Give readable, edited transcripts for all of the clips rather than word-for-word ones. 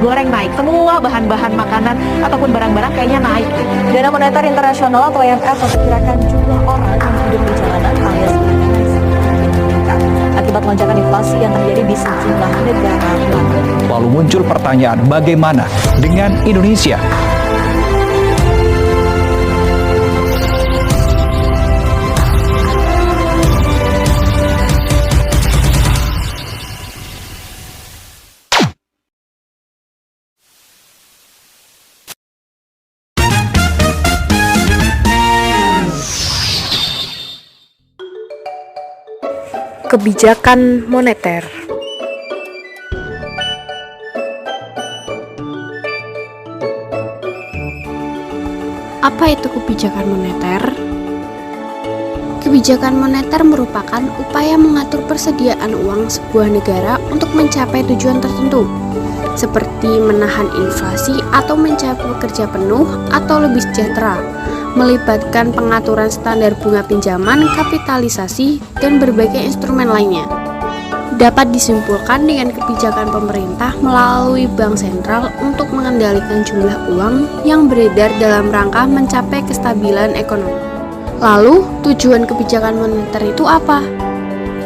goreng naik, semua bahan-bahan makanan ataupun barang-barang kayaknya naik. Dana Moneter Internasional atau IMF memperkirakan jumlah orang yang hidup di jalanan alias meningkat akibat lonjakan inflasi yang terjadi di sejumlah negara. Lalu muncul pertanyaan, bagaimana dengan Indonesia? Kebijakan moneter. Apa itu kebijakan moneter? Kebijakan moneter merupakan upaya mengatur persediaan uang sebuah negara untuk mencapai tujuan tertentu, seperti menahan inflasi atau mencapai kerja penuh atau lebih sejahtera, melibatkan pengaturan standar bunga pinjaman, kapitalisasi, dan berbagai instrumen lainnya. Dapat disimpulkan dengan kebijakan pemerintah melalui bank sentral untuk mengendalikan jumlah uang yang beredar dalam rangka mencapai kestabilan ekonomi. Lalu, tujuan kebijakan moneter itu apa?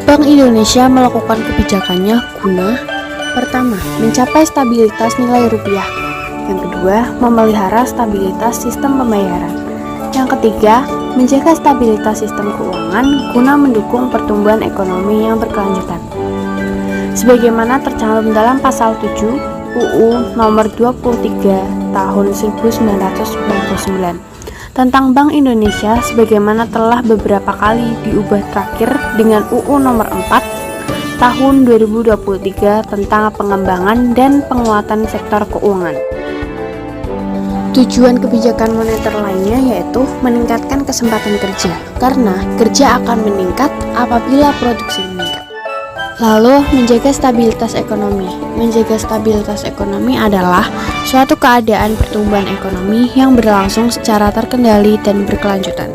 Bank Indonesia melakukan kebijakannya guna: pertama, mencapai stabilitas nilai rupiah; yang kedua, memelihara stabilitas sistem pembayaran; yang ketiga, menjaga stabilitas sistem keuangan guna mendukung pertumbuhan ekonomi yang berkelanjutan. Sebagaimana tercantum dalam pasal 7 UU nomor 23 tahun 1999 tentang Bank Indonesia, sebagaimana telah beberapa kali diubah terakhir dengan UU nomor 4 tahun 2023 tentang pengembangan dan penguatan sektor keuangan. Tujuan kebijakan moneter lainnya yaitu meningkatkan kesempatan kerja, karena kerja akan meningkat apabila produksi meningkat. Lalu, menjaga stabilitas ekonomi. Menjaga stabilitas ekonomi adalah suatu keadaan pertumbuhan ekonomi yang berlangsung secara terkendali dan berkelanjutan.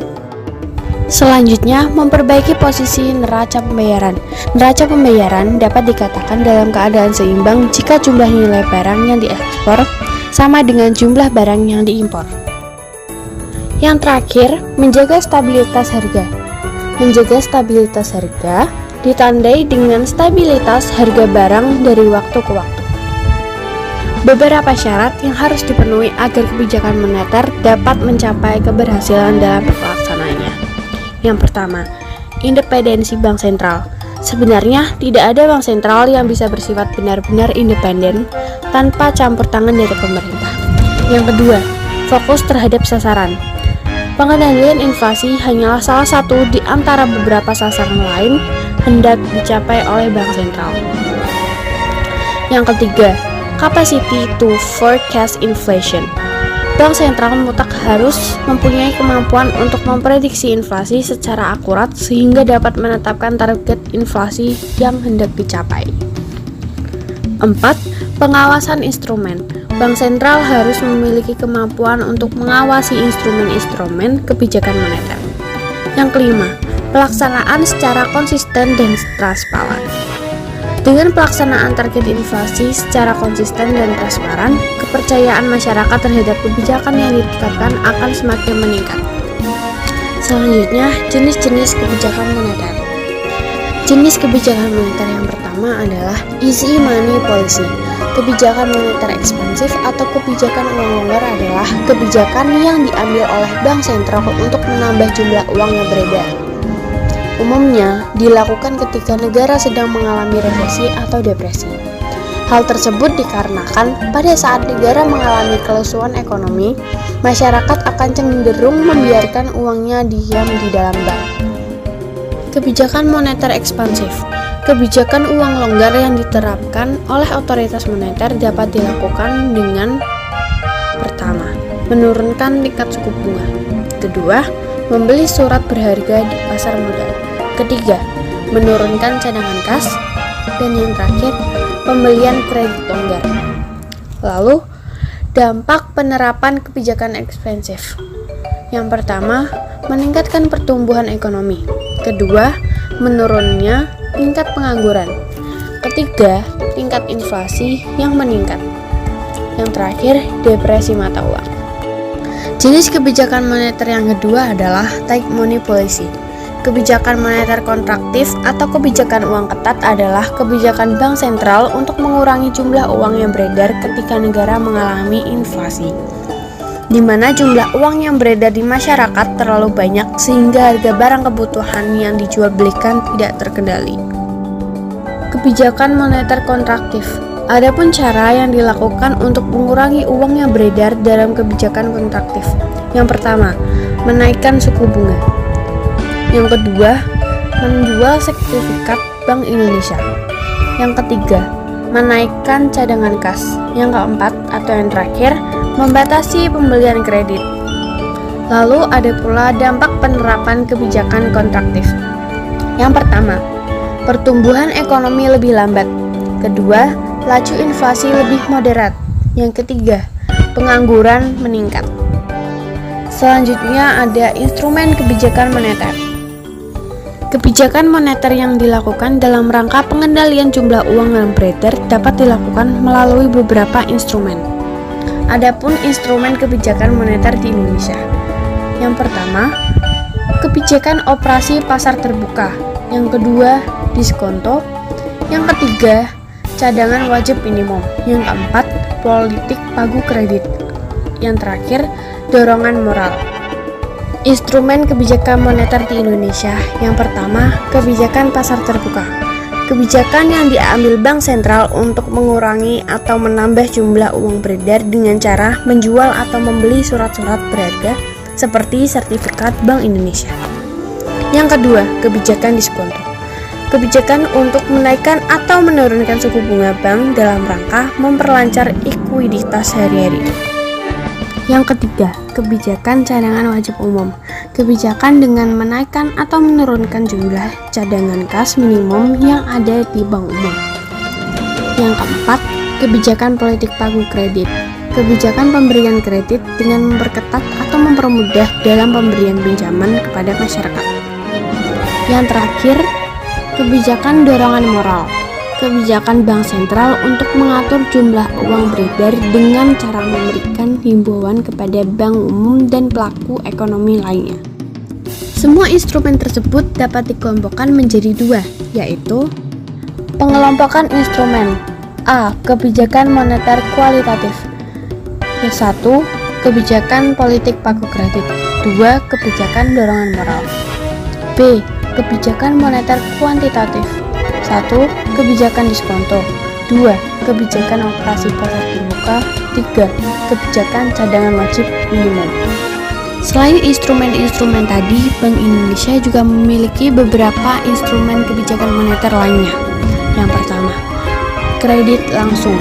Selanjutnya, memperbaiki posisi neraca pembayaran. Neraca pembayaran dapat dikatakan dalam keadaan seimbang jika jumlah nilai barang yang diekspor sama dengan jumlah barang yang diimpor. Yang terakhir, menjaga stabilitas harga. Menjaga stabilitas harga ditandai dengan stabilitas harga barang dari waktu ke waktu. Beberapa syarat yang harus dipenuhi agar kebijakan moneter dapat mencapai keberhasilan dalam pelaksanaannya. Yang pertama, independensi bank sentral. Sebenarnya tidak ada bank sentral yang bisa bersifat benar-benar independen tanpa campur tangan dari pemerintah. Yang kedua, fokus terhadap sasaran. Pengendalian inflasi hanyalah salah satu di antara beberapa sasaran lain hendak dicapai oleh bank sentral. Yang ketiga, capacity to forecast inflation. Bank sentral mutlak harus mempunyai kemampuan untuk memprediksi inflasi secara akurat sehingga dapat menetapkan target inflasi yang hendak dicapai. 4. Pengawasan instrumen. Bank sentral harus memiliki kemampuan untuk mengawasi instrumen-instrumen kebijakan moneter. Yang kelima, pelaksanaan secara konsisten dan transparan. Dengan pelaksanaan target inflasi secara konsisten dan transparan, kepercayaan masyarakat terhadap kebijakan yang ditetapkan akan semakin meningkat. Selanjutnya, jenis-jenis kebijakan moneter. Jenis kebijakan moneter yang pertama adalah easy money policy. Kebijakan moneter ekspansif atau kebijakan uang longgar adalah kebijakan yang diambil oleh bank sentral untuk menambah jumlah uang yang beredar. Umumnya dilakukan ketika negara sedang mengalami resesi atau depresi. Hal tersebut dikarenakan pada saat negara mengalami kelesuan ekonomi, masyarakat akan cenderung membiarkan uangnya diam di dalam bank. Kebijakan moneter ekspansif. Kebijakan uang longgar yang diterapkan oleh otoritas moneter dapat dilakukan dengan: pertama, menurunkan tingkat suku bunga; kedua, membeli surat berharga di pasar modal; ketiga, menurunkan cadangan kas; dan yang terakhir, pembelian kredit longgar. Lalu, dampak penerapan kebijakan ekspansif. Yang pertama, meningkatkan pertumbuhan ekonomi; kedua, menurunnya tingkat pengangguran; ketiga, tingkat inflasi yang meningkat. Yang terakhir, depresi mata uang. Jenis kebijakan moneter yang kedua adalah tight money policy. Kebijakan moneter kontraktif atau kebijakan uang ketat adalah kebijakan bank sentral untuk mengurangi jumlah uang yang beredar ketika negara mengalami inflasi, di mana jumlah uang yang beredar di masyarakat terlalu banyak sehingga harga barang kebutuhan yang dijual belikan tidak terkendali. Kebijakan moneter kontraktif. Adapun cara yang dilakukan untuk mengurangi uang yang beredar dalam kebijakan kontraktif. Yang pertama, menaikkan suku bunga. Yang kedua, menjual sertifikat Bank Indonesia. Yang ketiga, menaikkan cadangan kas. Yang keempat atau yang terakhir, membatasi pembelian kredit. Lalu ada pula dampak penerapan kebijakan kontraktif. Yang pertama, pertumbuhan ekonomi lebih lambat. Kedua, laju inflasi lebih moderat. Yang ketiga, pengangguran meningkat. Selanjutnya ada instrumen kebijakan moneter. Kebijakan moneter yang dilakukan dalam rangka pengendalian jumlah uang yang beredar dapat dilakukan melalui beberapa instrumen. Adapun instrumen kebijakan moneter di Indonesia. Yang pertama, kebijakan operasi pasar terbuka. Yang kedua, diskonto. Yang ketiga, cadangan wajib minimum. Yang keempat, politik pagu kredit. Yang terakhir, dorongan moral. Instrumen kebijakan moneter di Indonesia. Yang pertama, kebijakan pasar terbuka. Kebijakan yang diambil bank sentral untuk mengurangi atau menambah jumlah uang beredar dengan cara menjual atau membeli surat-surat berharga seperti sertifikat Bank Indonesia. Yang kedua, kebijakan diskonto. Kebijakan untuk menaikkan atau menurunkan suku bunga bank dalam rangka memperlancar likuiditas sehari-hari. Yang ketiga, kebijakan cadangan wajib umum. Kebijakan dengan menaikkan atau menurunkan jumlah cadangan kas minimum yang ada di bank umum. Yang keempat, kebijakan politik pagu kredit. Kebijakan pemberian kredit dengan memperketat atau mempermudah dalam pemberian pinjaman kepada masyarakat. Yang terakhir, kebijakan dorongan moral. Kebijakan bank sentral untuk mengatur jumlah uang beredar dengan cara memberikan himbauan kepada bank umum dan pelaku ekonomi lainnya. Semua instrumen tersebut dapat dikelompokkan menjadi dua, yaitu pengelompokan instrumen. A. Kebijakan moneter kualitatif. Yang satu, kebijakan politik pagu kredit. 2. Kebijakan dorongan moral. B. Kebijakan moneter kuantitatif. 1. Kebijakan diskonto. 2. Kebijakan operasi pasar terbuka. 3. Kebijakan cadangan wajib minimum. Selain instrumen-instrumen tadi, Bank Indonesia juga memiliki beberapa instrumen kebijakan moneter lainnya. Yang pertama, kredit langsung.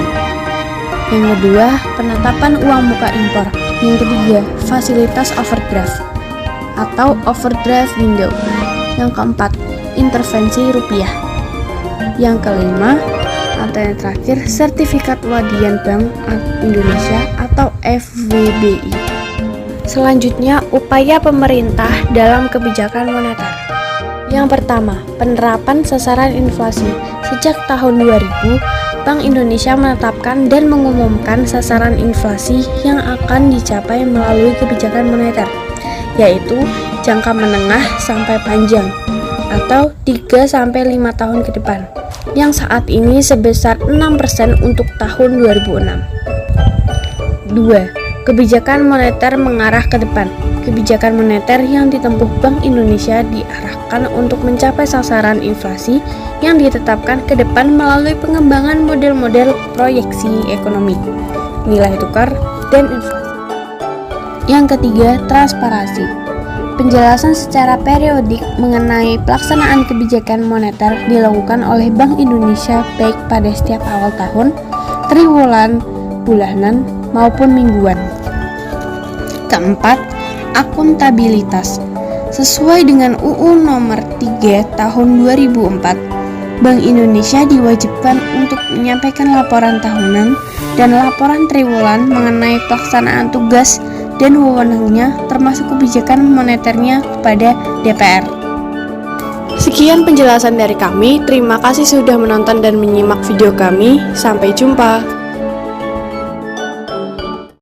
Yang kedua, penetapan uang muka impor. Yang ketiga, fasilitas overdraft atau overdraft window. Yang keempat, intervensi rupiah. Yang kelima atau yang terakhir, sertifikat wadian Bank Indonesia atau FWBI. Selanjutnya, upaya pemerintah dalam kebijakan moneter. Yang pertama, penerapan sasaran inflasi. Sejak tahun 2000, Bank Indonesia menetapkan dan mengumumkan sasaran inflasi yang akan dicapai melalui kebijakan moneter, yaitu jangka menengah sampai panjang atau 3-5 tahun ke depan, yang saat ini sebesar 6% untuk tahun 2006. 2. Kebijakan moneter mengarah ke depan. Kebijakan moneter yang ditempuh Bank Indonesia diarahkan untuk mencapai sasaran inflasi yang ditetapkan ke depan melalui pengembangan model-model proyeksi ekonomi, nilai tukar, dan inflasi. Yang ketiga, transparansi. Penjelasan secara periodik mengenai pelaksanaan kebijakan moneter dilakukan oleh Bank Indonesia baik pada setiap awal tahun, triwulan, bulanan, maupun mingguan. Keempat, akuntabilitas. Sesuai dengan UU Nomor 3 Tahun 2004, Bank Indonesia diwajibkan untuk menyampaikan laporan tahunan dan laporan triwulan mengenai pelaksanaan tugas dan wewenangnya termasuk kebijakan moneternya kepada DPR. Sekian penjelasan dari kami. Terima kasih sudah menonton dan menyimak video kami. Sampai jumpa.